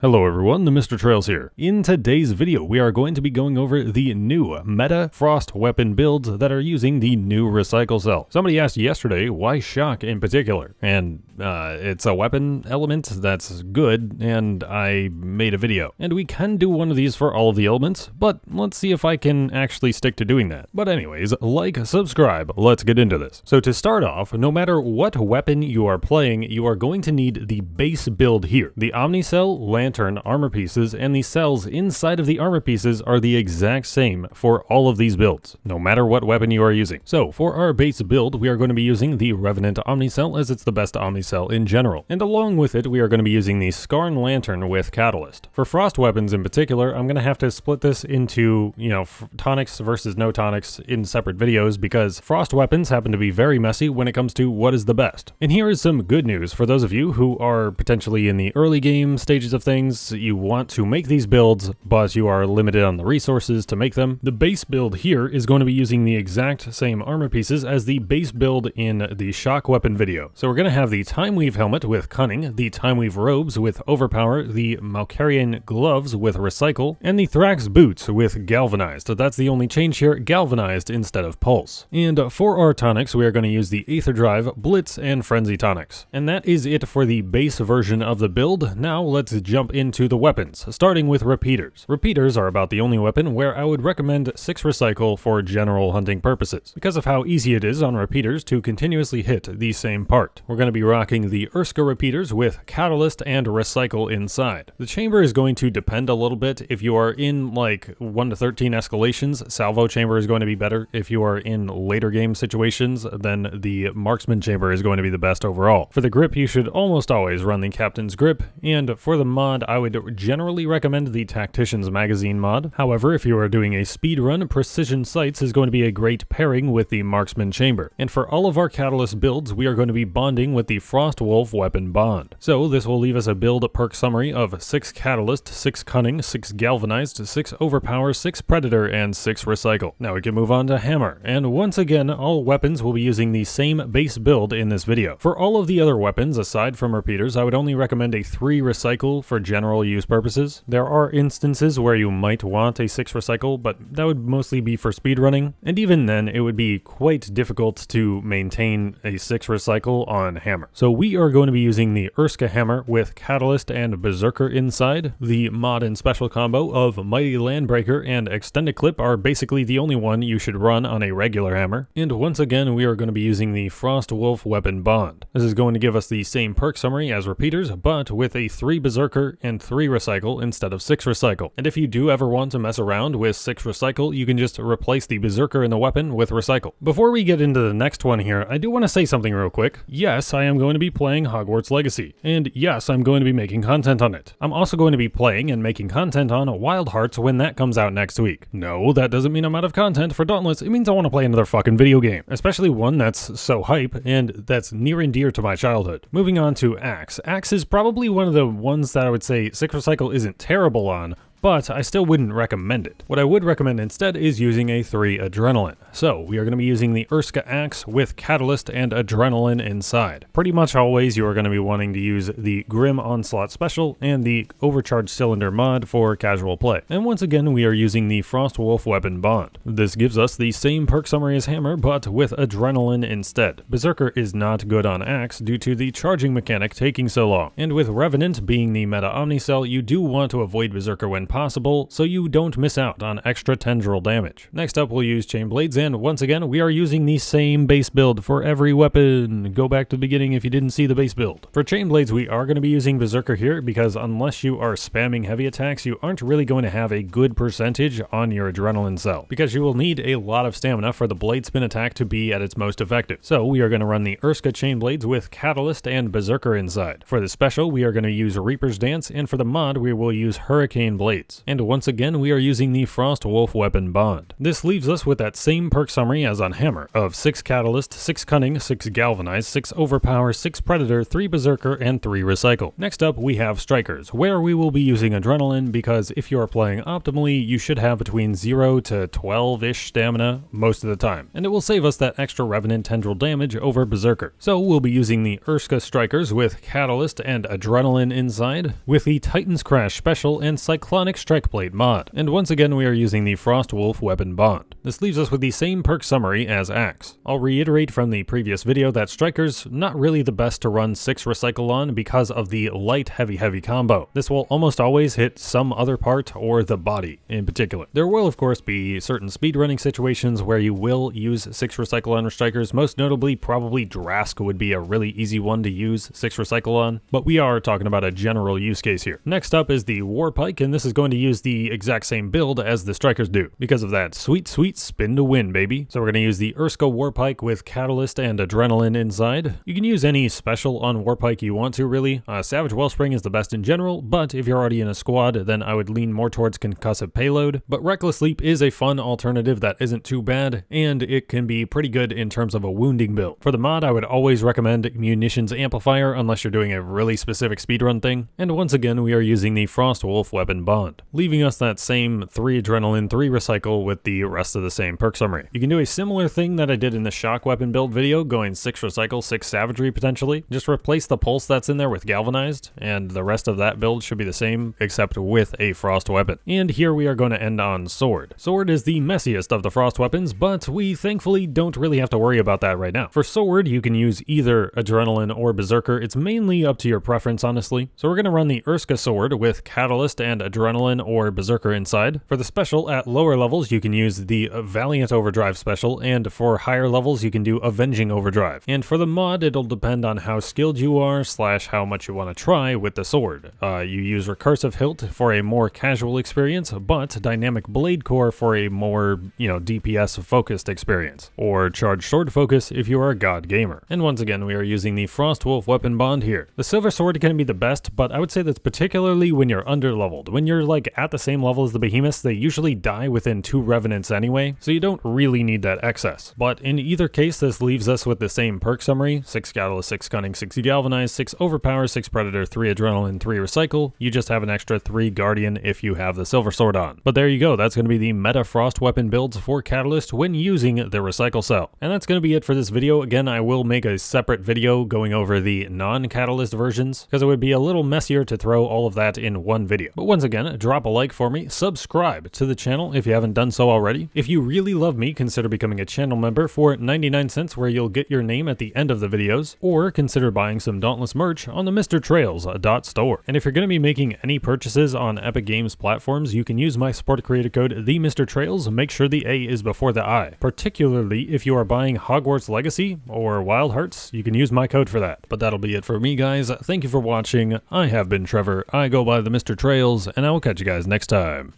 Hello everyone, TheMrTrails here. In today's video, we are going to be going over the new meta frost weapon builds that are using the new recycle cell. Somebody asked yesterday why shock in particular, and it's a weapon element that's good, and I made a video. And we can do one of these for all of the elements, but let's see if I can actually stick to doing that. But anyways, like, subscribe, let's get into this. So to start off, no matter what weapon you are playing, you are going to need the base build here. The Omni Cell, Lantern, armor pieces, and the cells inside of the armor pieces are the exact same for all of these builds, no matter what weapon you are using. So for our base build, we are going to be using the Revenant Omni Cell as it's the best Omni Cell in general. And along with it, we are going to be using the Skarn Lantern with Catalyst. For frost weapons in particular, I'm going to have to split this into, tonics versus no tonics in separate videos because frost weapons happen to be very messy when it comes to what is the best. And here is some good news for those of you who are potentially in the early game stages of things. You want to make these builds, but you are limited on the resources to make them. The base build here is going to be using the exact same armor pieces as the base build in the shock weapon video. So we're going to have the Time Weave helmet with Cunning, the Time Weave robes with Overpower, the Malkarian gloves with Recycle, and the Thrax boots with Galvanized. That's the only change here, Galvanized instead of Pulse. And for our tonics, we are going to use the Aether Drive, Blitz, and Frenzy tonics. And that is it for the base version of the build. Now let's jump into the weapons, starting with repeaters. Repeaters are about the only weapon where I would recommend 6 recycle for general hunting purposes, because of how easy it is on repeaters to continuously hit the same part. We're going to be rocking the Urska repeaters with Catalyst and Recycle inside. The chamber is going to depend a little bit. If you are in like 1 to 13 escalations, Salvo chamber is going to be better. If you are in later game situations, then the Marksman chamber is going to be the best overall. For the grip, you should almost always run the Captain's grip, and for the mod, I would generally recommend the Tactician's Magazine mod. However, if you are doing a speed run, Precision Sights is going to be a great pairing with the Marksman chamber. And for all of our Catalyst builds, we are going to be bonding with the Frost Wolf weapon bond. So this will leave us a build perk summary of 6 Catalyst, 6 Cunning, 6 Galvanized, 6 Overpower, 6 Predator, and 6 Recycle. Now we can move on to Hammer. And once again, all weapons will be using the same base build in this video. For all of the other weapons, aside from repeaters, I would only recommend a 3 Recycle for general use purposes. There are instances where you might want a 6 recycle, but that would mostly be for speedrunning, and even then it would be quite difficult to maintain a 6 recycle on Hammer. So we are going to be using the Urska Hammer with Catalyst and Berserker inside. The mod and special combo of Mighty Landbreaker and Extended Clip are basically the only one you should run on a regular hammer. And once again, we are going to be using the Frost Wolf weapon bond. This is going to give us the same perk summary as repeaters, but with a 3 Berserker and 3 recycle instead of 6 recycle. And if you do ever want to mess around with 6 recycle, you can just replace the Berserker in the weapon with recycle. Before we get into the next one here, I do want to say something real quick. Yes, I am going to be playing Hogwarts Legacy, and yes, I'm going to be making content on it. I'm also going to be playing and making content on Wild Hearts when that comes out next week. No, that doesn't mean I'm out of content for Dauntless. It means I want to play another fucking video game, especially one that's so hype and that's near and dear to my childhood. Moving on to Axe. Axe is probably one of the ones that I would say 6 recycle isn't terrible on, but I still wouldn't recommend it. What I would recommend instead is using a 3 Adrenaline. So we are going to be using the Urska Axe with Catalyst and Adrenaline inside. Pretty much always you are going to be wanting to use the Grim Onslaught Special and the Overcharged Cylinder mod for casual play. And once again, we are using the Frost Wolf weapon bond. This gives us the same perk summary as Hammer, but with Adrenaline instead. Berserker is not good on Axe due to the charging mechanic taking so long. And with Revenant being the meta Omni Cell, you do want to avoid Berserker when possible, so you don't miss out on extra tendril damage. Next up, we'll use Chain Blades, and once again, we are using the same base build for every weapon. Go back to the beginning if you didn't see the base build. For Chain Blades, we are going to be using Berserker here because unless you are spamming heavy attacks, you aren't really going to have a good percentage on your Adrenaline cell because you will need a lot of stamina for the Blade Spin attack to be at its most effective. So we are going to run the Urska Chain Blades with Catalyst and Berserker inside. For the special, we are going to use Reaper's Dance, and for the mod, we will use Hurricane Blade. blades. And once again, we are using the Frost Wolf weapon bond. This leaves us with that same perk summary as on Hammer of 6 Catalyst, 6 Cunning, 6 Galvanize, 6 Overpower, 6 Predator, 3 Berserker, and 3 Recycle. Next up, we have Strikers, where we will be using Adrenaline because if you are playing optimally, you should have between 0 to 12-ish stamina most of the time, and it will save us that extra Revenant Tendril damage over Berserker. So we'll be using the Urska Strikers with Catalyst and Adrenaline inside, with the Titan's Crash Special and Cyclonic Strike Plate mod. And once again, we are using the Frost Wolf weapon bond. This leaves us with the same perk summary as Axe. I'll reiterate from the previous video that Strikers not really the best to run 6 Recycle on because of the light heavy combo. This will almost always hit some other part or the body in particular. There will of course be certain speedrunning situations where you will use 6 Recycle on Strikers, most notably probably Drask would be a really easy one to use 6 Recycle on, but we are talking about a general use case here. Next up is the War Pike, and this is going to use the exact same build as the Strikers do because of that sweet spin to win, baby. So we're going to use the Urska War Pike with Catalyst and Adrenaline inside. You can use any special on War Pike you want to, really. Savage Wellspring is the best in general, but if you're already in a squad, then I would lean more towards Concussive Payload. But Reckless Leap is a fun alternative that isn't too bad, and it can be pretty good in terms of a wounding build. For the mod, I would always recommend Munitions Amplifier unless you're doing a really specific speedrun thing. And once again, we are using the Frost Wolf weapon bond, leaving us that same 3 Adrenaline, 3 Recycle with the rest of the same perk summary. You can do a similar thing that I did in the shock weapon build video, going 6 Recycle, 6 Savagery potentially. Just replace the pulse that's in there with Galvanized, and the rest of that build should be the same, except with a Frost weapon. And here we are going to end on Sword. Sword is the messiest of the Frost weapons, but we thankfully don't really have to worry about that right now. For Sword, you can use either Adrenaline or Berserker. It's mainly up to your preference, honestly. So we're going to run the Urska Sword with Catalyst and Adrenaline or Berserker inside. For the special, at lower levels, you can use the Valiant Overdrive special, and for higher levels, you can do Avenging Overdrive. And for the mod, it'll depend on how skilled you are / how much you want to try with the sword. You use Recursive Hilt for a more casual experience, but Dynamic Blade Core for a more, DPS focused experience, or Charged Sword Focus if you are a god gamer. And once again, we are using the Frost Wolf weapon bond here. The Silver Sword can be the best, but I would say that's particularly when you're under-leveled. When you're like at the same level as the behemoths, they usually die within 2 revenants anyway, so you don't really need that excess. But in either case, this leaves us with the same perk summary: 6 Catalyst, 6 Cunning, 6 Galvanize, 6 Overpower, 6 Predator, 3 Adrenaline, 3 Recycle. You just have an extra 3 Guardian if you have the Silver Sword on. But there you go, that's going to be the meta Frost weapon builds for Catalyst when using the Recycle Cell. And that's going to be it for this video. Again, I will make a separate video going over the non-Catalyst versions, because it would be a little messier to throw all of that in one video. But once again, drop a like for me, subscribe to the channel if you haven't done so already. If you really love me, consider becoming a channel member for 99 cents, where you'll get your name at the end of the videos, or consider buying some Dauntless merch on the TheMrTrails.store. And if you're going to be making any purchases on Epic Games platforms, you can use my support creator code TheMrTrails. Make sure the A is before the I. Particularly if you are buying Hogwarts Legacy or Wild Hearts, you can use my code for that. But that'll be it for me, guys. Thank you for watching. I have been Trevor. I go by TheMrTrails, and I will catch you guys next time.